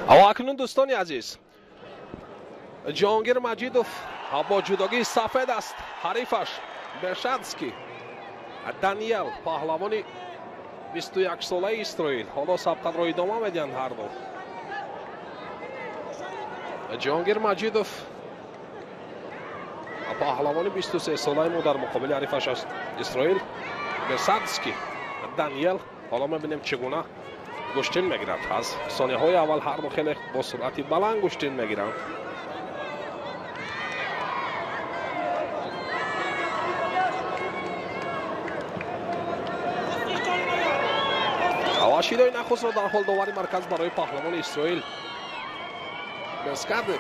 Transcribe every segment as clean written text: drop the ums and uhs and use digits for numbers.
اکنون دوستان عزیز جهانگیر مجیدوف با جداگی سفید است حریفش برشادسکی دانیل پهلوانی 21 ساله اسرائیل حالا سبقت را ادامه میدن هر دو. جهانگیر مجیدوف پهلوانی 23 ساله ما در مقابل حریفش است اسرائیل برشادسکی دانیل. حالا میبینیم چگونه گشتین میگیرد. از ثانیه های اول هر دو خیلی با سرعت بلند گشتین میگیرند. شیدای نخست را در حال داوری مرکز برای پهلوان اسرائیل برشادسکی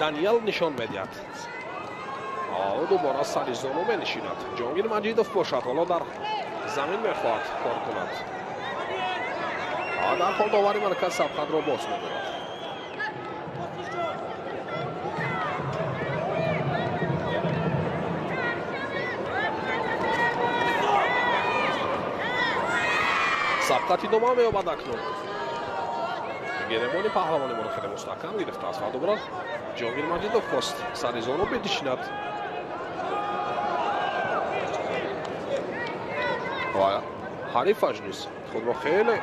دانیل نشان میدهد. دوباره سر زانو می نشیند. جهانگیر مجیدوف باشد حالا در زمین میخواهد کار کند. در حال داوری مرکز سبقت را باز می‌دارد. سبقت ادامه می‌یابد اکنون. گرمانی پهلوانی ما را خیلی مستحکم گرفته است و دوباره جهانگیر مجیدوف خواست سر زانو بنشیند. و حریفش نیز خود را خیلی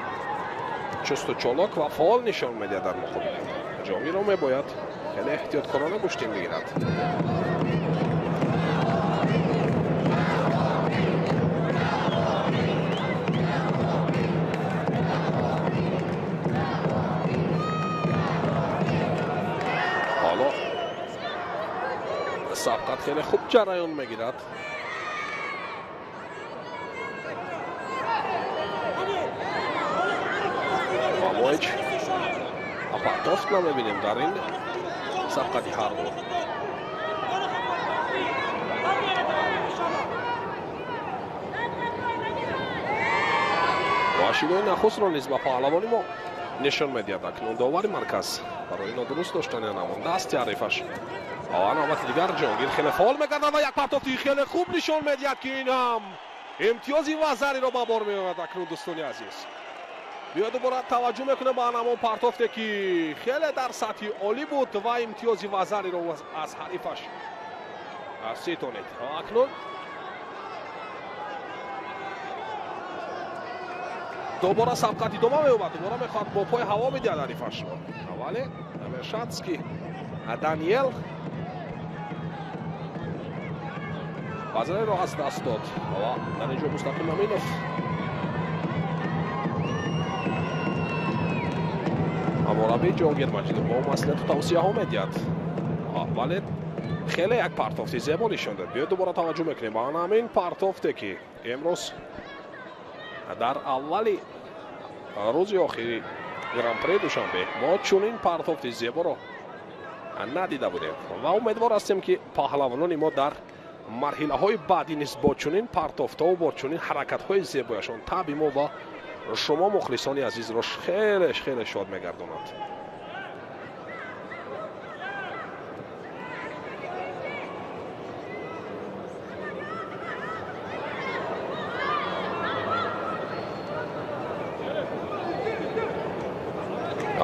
چست و چالاک و فعال نشان می‌دهد در مقابل. جهانگیر را می‌باید خیلی احتیاطکارانه گشتین بگیرد. حالا سبقت خیلی خوب جریان می‌گیرد. ما هیچ اپارتافت نمیبینیم در این سبقتی هر دو. واشیدای نخست را نیز به پهلوانی ما نشان میدهد. اکنون داوری مرکز برای نادرست داشتن نمانده است حریفش. نوبت دیگر جهانگیر خیلی فعال میگردد و یک پرتافتی خیلی خوب نشان میدهد که این هم امتیازی وزری را به بار میآورد. اکنون دوستان عزیز بیا دوباره توجه میکنه به همون پرتافتی که خیلی در سطح عالی بود و امتیازی وزری را از حریفش ستانید. اکنون دوباره سبقت ادامه می‌یابد. دوباره میخواد با پای هوا بدهد حریفش را. اولی برشادسکی دانیل وزری را از دست داد و در اینجا مستقیم امینوف مربی جهانگیر مجیدوف با اون مسئولیت توصیه ها میدهد. ولی خیلی یک پرتافتی زیبا نشان داد. بیا دوباره توجه میکنیم به همین پرتافتی که امروز در اولی روز آخری گران پری دوشنبه ما چنین پرتافتی زیبا را ندیده بودیم و امیدوار هستیم که پهلوانان ما در مرحله های بعدی نیز با چنین پرتافت ها و با چنین حرکت های زیبایشان طبع ما و شما مخلصان عزیز را خیلی خیلی شاد می‌گرداند.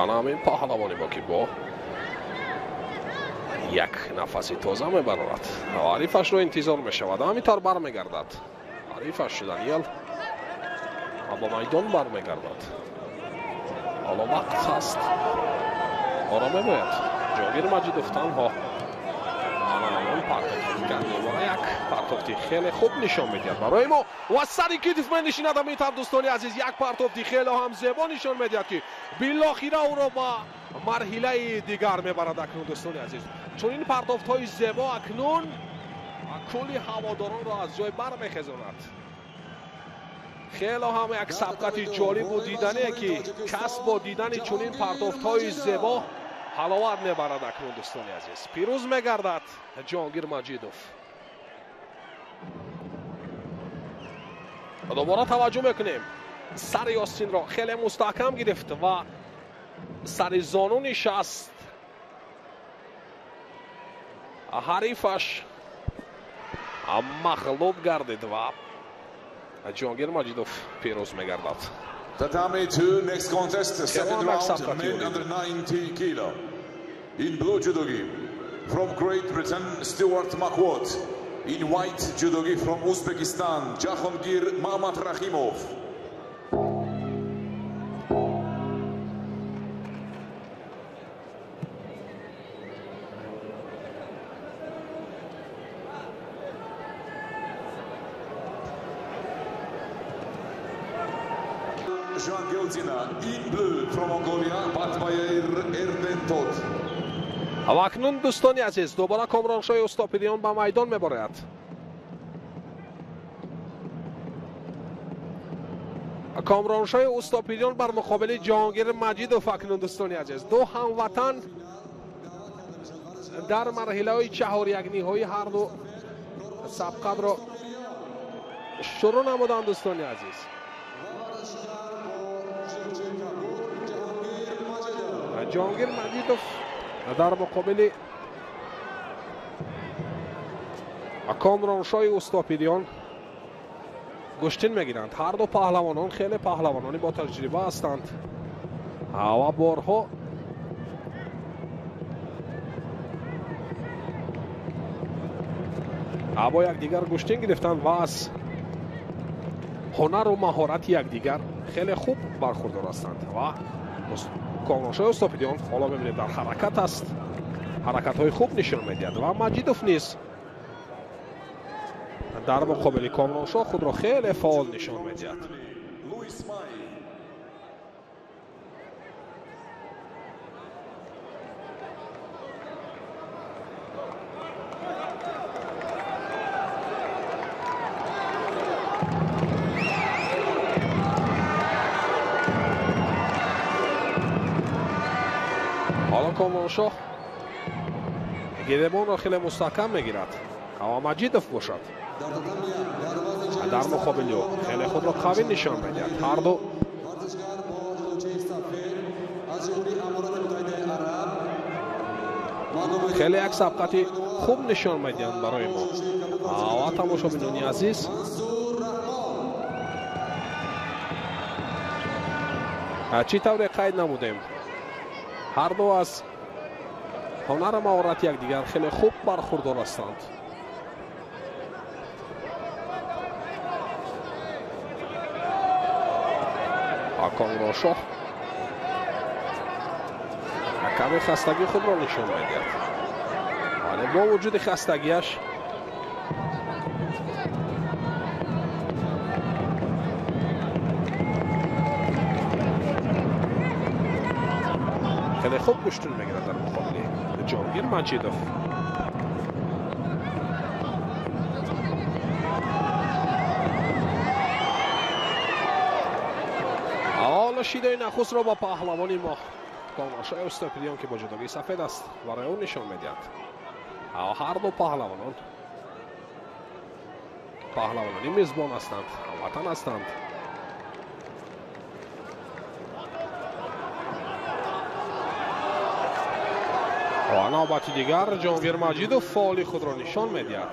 همین پهلوانی با که با یک نفسی تازه میبرد. حریفش رو انتظار میشود. همینطور برمیگردد. حریفش دانیل با میدان برمیگردد. حالا وقت هست آرامه باید جهانگیر مجیدوف تنها همون پرتافتی کرده و یک پرتافتی خیلی خوب نشان میدهد برای ما و سری کتف می نشیند. همینطور دوستان عزیز یک پرتافتی خیلی هم زیبا نشان میدهد که بالاخره او را با مرحله دیگر میبرد. اکنون دوستان عزیز چون این پرتافت های زیبا اکنون کلی هواداران را از جای برمیخیزاند. خیلی هم یک سبقت جالب و دیدنه که کس با دیدن چنین پرتافت های زیبا حلاوت میبرد. اکنون دوستان عزیز پیروز میگردد جهانگیر مجیدوف. دوباره توجه میکنیم سر یاسین را خیلی مستحکم گرفت و سر زانو نشست. حریفش مغلوب گردید و جهانگیر مجیدوف پیروز میگردد. Tatami 2, next contest, second round, men under 90 kilo. In blue judogi, from Great Britain, Stuart McWatt. In white judogi from Uzbekistan, Jahongir Mahamadrahimov. Jean Gelzina, in blue from Mongolia, Batbayer Erdentod. و اکنون دوستانی عزیز دوباره کامرانشاه اوستاپیدیان به میدان میبارد. کامرانشاه اوستاپیدیان بر مقابل جهانگیر مجیدوف اکنون دوستانی عزیز دو هموطن در مرحله چهار یک نهایی هر دو سبقت را شروع نمودند دوستانی عزیز. جهانگیر مجیدوف در مقابل کامرانشاه اوستاپیدیان گشتین میگیرند. هر دو پهلوانان خیلی پهلوانانی با تجربه هستند و بارها با یکدیگر گشتین گرفتند و از هنر و مهارت یکدیگر خیلی خوب برخوردار هستند. و کامرانشاه اوستاپیدیان حالا ببینید در حرکت است، حرکت های خوب نشان میدهد و مجیدوف نیز در مقابل کامرانشاه خود را خیلی فعال نشان میدهد. حالا کامرانشاه گیرمان را خیلی مستحکم میگیرد و مجیدوف باشد در مقابل او خیلی خود را قوی نشان میدهد. هر دو خیلی یک سبقتی خوب نشان میدهند برای ما. و تماشابینان عزیز چی طوری قید نمودیم، هر دو از هنر مهارت یکدیگر خیلی خوب برخوردار هستند. کامرانشاه کمی خستگی خود را نشان میدهد، ولی با وجود خستگیش خیلی خوب گشتون میگیرد در مقابل جهانگیر مجیدوف. حالا شیدای نخست را با پهلوانی ما کامرانشاه اوستاپیدیان که با جداگی سفید است برای اون نشان میدهد. هر دو پهلوانانی میزبان هستند، هموطن هستند. و نوبت دیگر جهانگیر مجیدوف فعالی خود را نشان میدهد.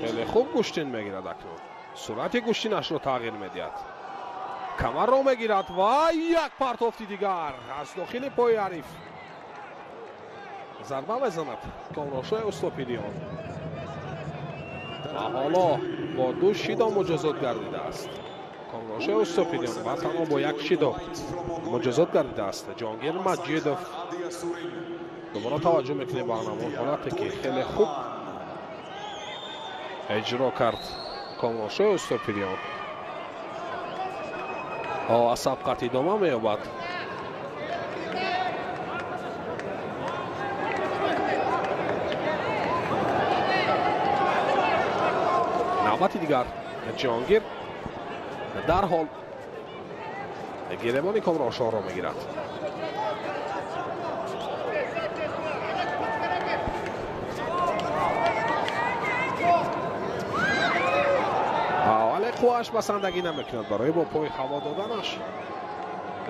خیلی خوب گشتین میگیرد اکنون، سرعت گشتینش را تغییر میدهد، کمر را میگیرد و یک پرتافت دیگر از داخل پای حریف ضربه میزند کامرانشاه اوستاپیدیان و حالا با دو شیدا مجازات گردیده است. کامرانشاه اوستاپیدیان و تنها با یک شیدا مجازات گردیده است. جهانگیر مجیدوف دوباره توجه میکنه به همون حالتی که خیلی خوب اجرا کرد کامرانشاه اوستاپیدیان و سبقت ادامه مییابد. نوبت دیگر جهانگیر در حال گیرمان کامرانشاه را میگیرد. ولی قواش بسندگی نمیکند برای با پای هوا دادنش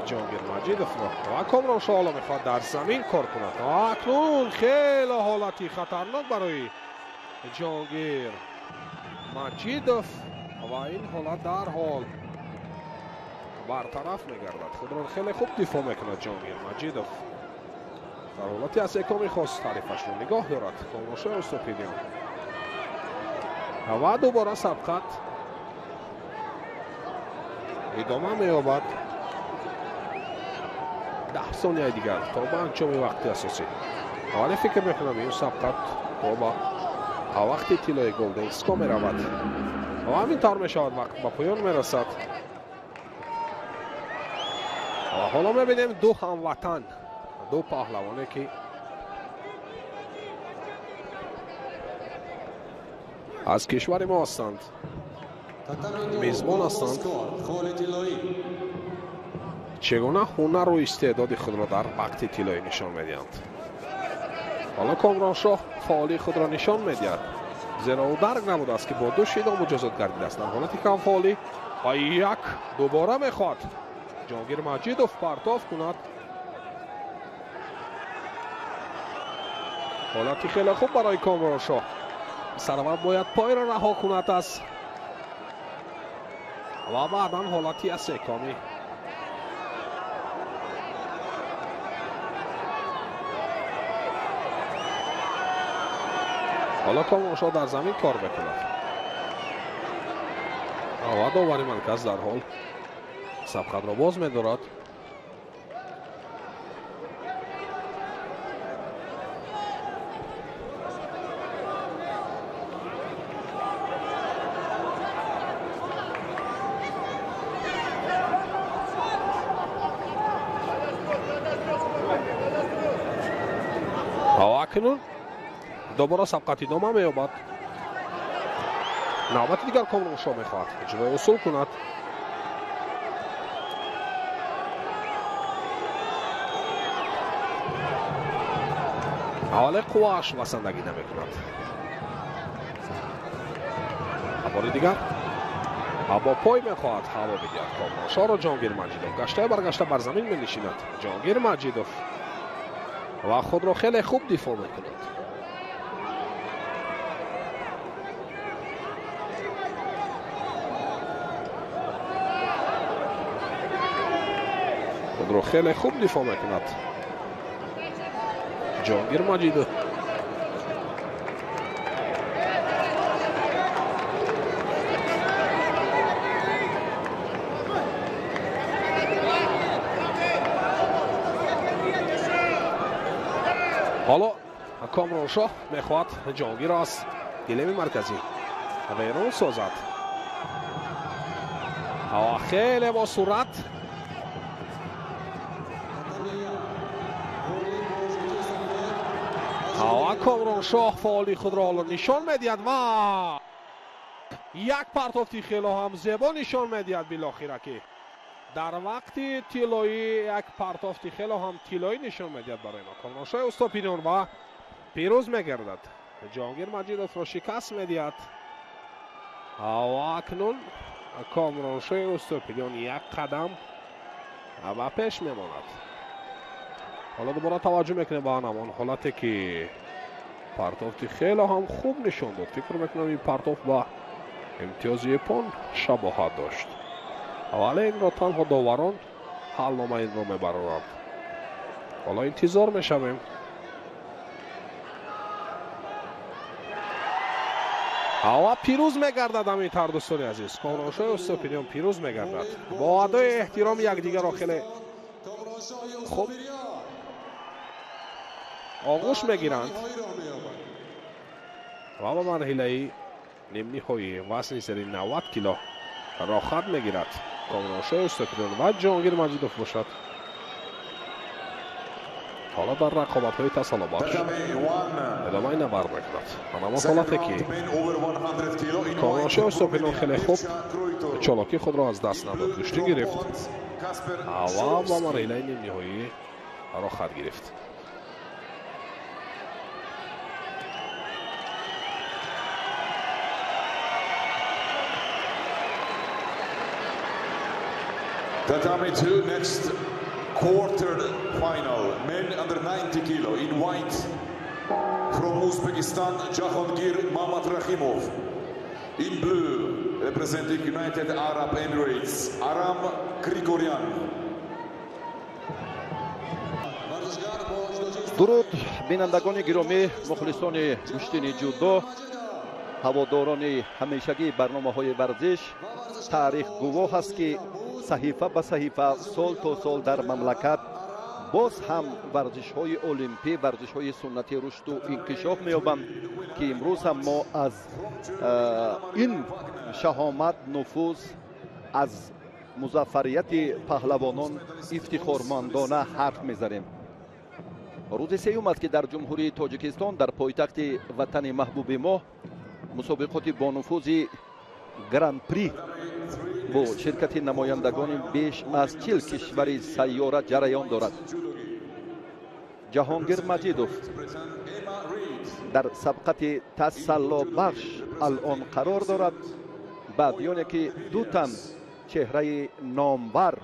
جهانگیر مجیدوف را و کامرانشاه حالا میخواد در زمین کار کند. اکنون خیلی حالتی خطرناک برای جهانگیر مجیدوف و این حالت در حال برطرف میگردد. خود را خیلی خوب دفاع میکند جهانگیر مجیدوف. در حالتی از اکامی خواست تعریفش رو نگاه دارد کامرانشاه اوستوپیدیون. و دوباره سبقت ادامه مییابد. 10 ثانیه دیگر تا به انجام وقت اساسی. ولی فکر میکنم این سبقت تا به وقت طلای گلدن اسکا میرود و همینطور میشود وقت به پایان میرسد. و حالا میبینیم دو هموطن، دو پهلوانی که از کشور ما هستند، میزبان هستند، چگونه هنر و استعداد خود را در وقت طلایی نشان میدهند. حالا کامرانشاه فعالی خود را نشان میدهد، زیرا او درک نبوده است که با 2 شیدا مجازات گردیده است. در حالتی کم فعالی و یک دوباره میخواد جهانگیر مجیدوف پرتاف کند. حالتی خیلی خوب برای کامرانشاه. سرور باید پای را رها کند است و بعدا حالتی از اکامی. حالا کامرانشاه در زمین کار بکند و داوری مرکز در حال سبقت را باز می‌دارد. اکنون دوباره سبقت ادامه می‌یابد. نوبت دیگر کامرانشاه می‌خواهد اجرای اصول کند. حالا قواش وسندگی نمی‌کند. بار دیگر با پای می‌خواهد هوا بدهد. کامرانشاه را جهانگیر مجیدوف گشته برگشته بر زمین می‌نشیند. جهانگیر مجیدوف و خود را خیلی خوب دفاع می‌کند. خود را خیلی خوب دفاع می‌کند جهانگیر مجیدوف. حالا کامرانشاه میخواد جهانگیر از گلیم مرکزی ویران سازد و خیلی با سرعت و کامرانشاه فعالی خود را حالا نشان میدهد و یک پرتافتی خیلی هم زیبا نشان میدهد بالاخره که در وقت طلایی یک پرتافتی خیلی هم طلایی نشان میدهد برای ما. کامرانشاه اوستوپیدیون و پیروز میگردد. جهانگیر مجیدوف را شکست میدهد و اکنون کامرانشاه اوستوپیدیون یک قدم و پیش میماند. حالا دوباره توجه میکنه به همان حالتی که پرتافتی خیلی هم خوب نشان داد. فکر میکنم این پرتاف با امتیاز یپن شباهت داشت. ولی این را تنها داوران حلنامه این را میبرند. حالا انتظار میشویم و پیروز میگردد همینطور دوستان عزیز. کامرانشاه اوستوپیدیون پیروز میگردد با ادای احترام یکدیگر را خیلی خوب آغوش میگیرند و به مرحله نیم نهایی وزن سری 90 کیلو را خط میگیرد کامرانشاه اوستوپیدیون و جهانگیر مجیدوف باشد. حالا در رقابت های تصالبات ادامه نبرد میکند. اما حالتی که کامرانشاه اوستوپیدیون خیلی خوب چالاکی خود را از دست نداد، کشتی گرفت و با مرحله نیم نهایی را خط گرفت. Tatami 2, next quarter final, men under 90 kilo in white from Uzbekistan, Jahongir Mamarakhimov. In blue, representing United Arab Emirates, Aram Grigoryan. дуруд бинандагони гиромӣ, мухлисони гӯштини ҷудо, ҳаводорони ҳамешагии барномаҳои варзиш. таърих гувоҳ аст ки саҳифа ба саҳифа, сол то сол дар мамлакат боз ҳам варзишҳои олимпӣ, варзишҳои суннатӣ рушду инкишоф меёбанд ки имрӯз ҳам мо аз ин шаҳомат, нуфуз, аз музаффарияти паҳлавонон ифтихормандона ҳарф мезанем. рӯзи сеюм аст ки дар ҷумҳурии тоҷикистон, дар пойтахти ватани маҳбуби мо, мусобиқоти бонуфузи гран-при бо ширкати намояндагони беш аз 40 кишвари сайёра ҷараён дорад. ҷаҳонгир маҷидов дар сабқати тасаллобахш алон қарор дорад. баъдиёне ки ду тан чеҳраи номбар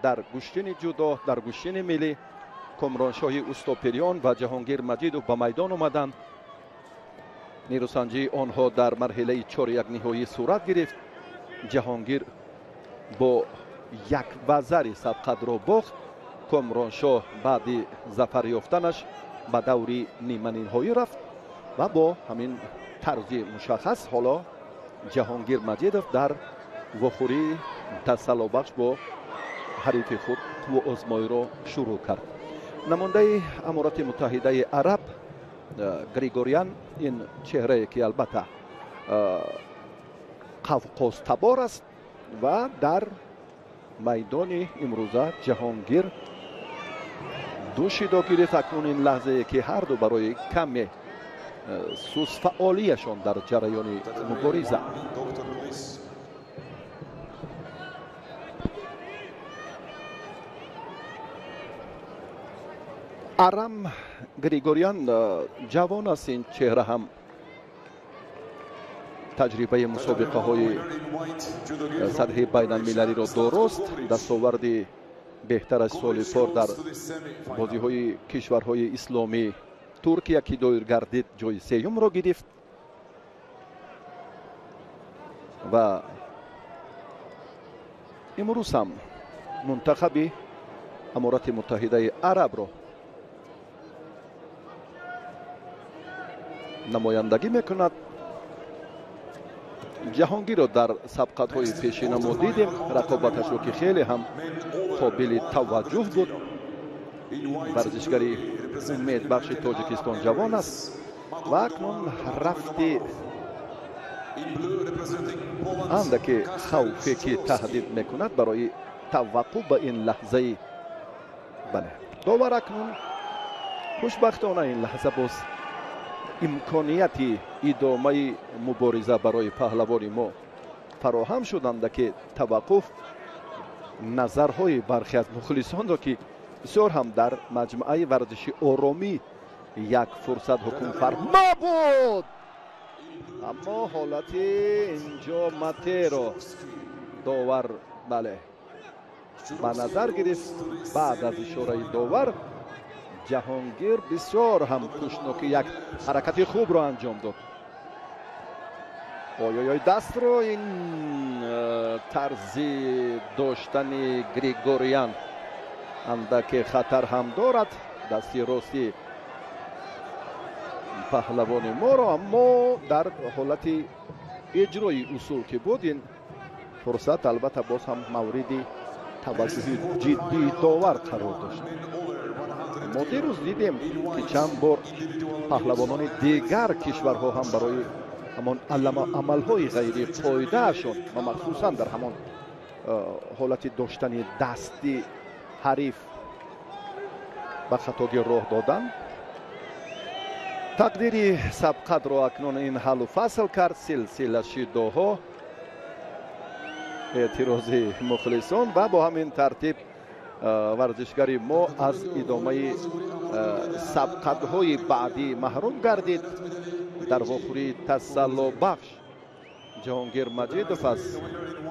дар гӯштини ҷудо, дар гӯштини миллӣ, комроншоҳи устопирён ва ҷаҳонгир маҷидов ба майдон омаданд. нерӯсанҷии онҳо дар марҳилаи 4-1 сурат гирифт. ҷаҳонгир бо як вазари сабқатро бохт. комроншоҳ баъди зафар ёфтанаш ба даври ниманинҳоӣ рафт ва бо ҳамин тарзи мушаххас ҳоло ҷаҳонгир маҷидов дар вохӯрии тасаллобахш бо ҳарифи худ озмоиро шурӯъ кард. намояндаи аморати муттаҳидаи араб Григорян, ин чеҳрае ки албатта қавқозтабор аст ва дар майдони имрӯза ҷаҳонгир душидо гирифт. акнун ин лаҳзае ки ҳарду барои каме сусфаъолияшон дар ҷараёни мубориза. арам Григорян ҷавон аст. ин чеҳра ҳам таҷрибаи мусобиқаҳои сатҳи байналмилалиро дорост. дастоварди беҳтараш соли пор дар бозиҳои кишварҳои исломӣ Туркия ки доир гардид ҷои сеюмро гирифт ва имрӯз ҳам мунтахаби аморати муттаҳидаи арабро намояндагӣ мекунад. ҷаҳонгирро дар сабқатҳои пешина мо дидем. рақобаташро ки хеле ҳам қобили таваҷҷӯҳ буд. варзишгари умедбахши тоҷикистон ҷавон аст ва акнун рафти андаке хавфе ки таҳдид мекунад барои таваққуф ба ин лаҳзаи бале довар акнун хушбахтона ин лаҳза боз имконияти идомаи мубориза барои паҳлавони мо фароҳам шуданда ки таваққуф назарҳои бархе аз мухлисонро ки бисёр ҳам дар маҷмӯаи варзиши оромӣ як фурсат ҳукмфармо буд, аммо ҳолати инҷо матеро довар бале ба назар гирифт. баъд аз ишораи довар ҷаҳонгир бисёр ҳам кушноки як ҳаракати хубро анҷом дод. ой дастро ин тарзи доштани Григорян андаке хатар ҳам дорад дасти рости паҳлавони моро, аммо дар ҳолати иҷрои усул ки буд ин фурсат албатта боз ҳам мавриди таваҷҷӯҳи ҷиддии довар қарор дошт. мо дирӯз дидем ки чанд бор паҳлавонони дигар кишварҳо ҳам барои ҳамон амалҳои ғайриқоидаашон ва махсусан дар ҳамон ҳолати доштани дасти ҳариф ба хатогӣ роҳ доданд. тақдири сабқатро акнун ин ҳаллу фасл кард. силсила шидоҳо, эътирози мухлисон ва бо ҳамин тартиб варзишгари мо аз идомаи сабқатҳои баъдӣ маҳрум гардид. дар вохӯрии тасаллобахш ҷаҳонгир маҷидов аст.